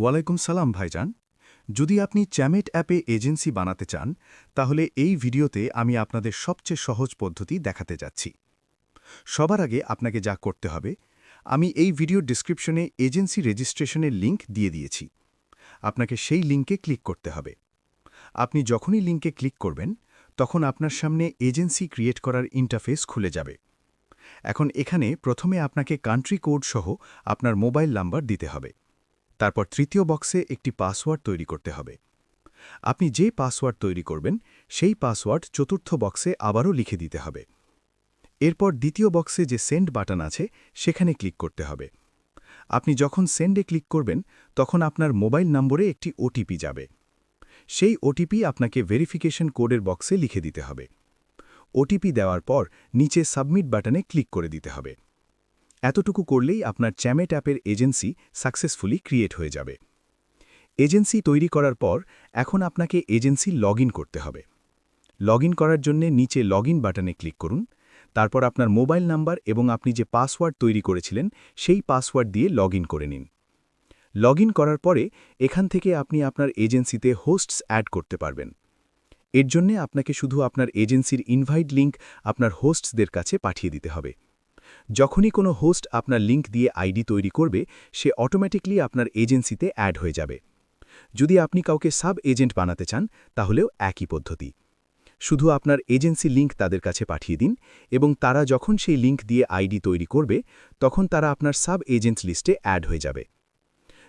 ওয়ালাইকুম সালাম ভাইজান। যদি আপনি চ্যামেট অ্যাপে এজেন্সি বানাতে চান, তাহলে এই ভিডিওতে আমি আপনাদের সবচেয়ে সহজ পদ্ধতি দেখাতে যাচ্ছি। সবার আগে আপনাকে যা করতে হবে, আমি এই ভিডিওর ডেসক্রিপশনে এজেন্সি রেজিস্ট্রেশনের লিঙ্ক দিয়ে দিয়েছি। আপনাকে সেই লিঙ্কে ক্লিক করতে হবে। আপনি যখনই লিঙ্কে ক্লিক করবেন, তখন আপনার সামনে এজেন্সি ক্রিয়েট করার ইন্টারফেস খুলে যাবে। এখন এখানে প্রথমে আপনাকে কান্ট্রি কোড সহ আপনার মোবাইল নাম্বার দিতে হবে। তারপর তৃতীয় বক্সে একটি পাসওয়ার্ড তৈরি করতে হবে। আপনি যে পাসওয়ার্ড তৈরি করবেন, সেই পাসওয়ার্ড চতুর্থ বক্সে আবারও লিখে দিতে হবে। এরপর দ্বিতীয় বক্সে যে সেন্ড বাটন আছে, সেখানে ক্লিক করতে হবে। আপনি যখন সেন্ডে ক্লিক করবেন, তখন আপনার মোবাইল নম্বরে একটি ওটিপি যাবে। সেই ওটিপি আপনাকে ভেরিফিকেশন কোডের বক্সে লিখে দিতে হবে। ওটিপি দেওয়ার পর নিচে সাবমিট বাটনে ক্লিক করে দিতে হবে। এতটুকু করলেই আপনার চ্যামেট অ্যাপের এজেন্সি সাকসেসফুলি ক্রিয়েট হয়ে যাবে। এজেন্সি তৈরি করার পর এখন আপনাকে এজেন্সি লগইন করতে হবে। লগইন করার জন্য নিচে লগইন বাটনে ক্লিক করুন। তারপর আপনার মোবাইল নাম্বার এবং আপনি যে পাসওয়ার্ড তৈরি করেছিলেন, সেই পাসওয়ার্ড দিয়ে লগইন করে নিন। লগইন করার পরে এখান থেকে আপনি আপনার এজেন্সিতে হোস্টস অ্যাড করতে পারবেন। এর জন্য আপনাকে শুধু আপনার এজেন্সির ইনভাইট লিঙ্ক আপনার হোস্টসদের কাছে পাঠিয়ে দিতে হবে। যখনই কোনো হোস্ট আপনার লিঙ্ক দিয়ে আইডি তৈরি করবে, সে অটোমেটিকলি আপনার এজেন্সিতে অ্যাড হয়ে যাবে। যদি আপনি কাউকে সাব এজেন্ট বানাতে চান, তাহলেও একই পদ্ধতি। শুধু আপনার এজেন্সি লিঙ্ক তাদের কাছে পাঠিয়ে দিন এবং তারা যখন সেই লিঙ্ক দিয়ে আইডি তৈরি করবে, তখন তারা আপনার সাব এজেন্ট লিস্টে অ্যাড হয়ে যাবে।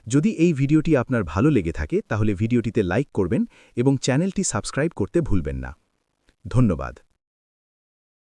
যদি এই ভিডিওটি আপনার ভালো লেগে থাকে, তাহলে ভিডিওটিতে লাইক করবেন এবং চ্যানেলটি সাবস্ক্রাইব করতে ভুলবেন না। ধন্যবাদ।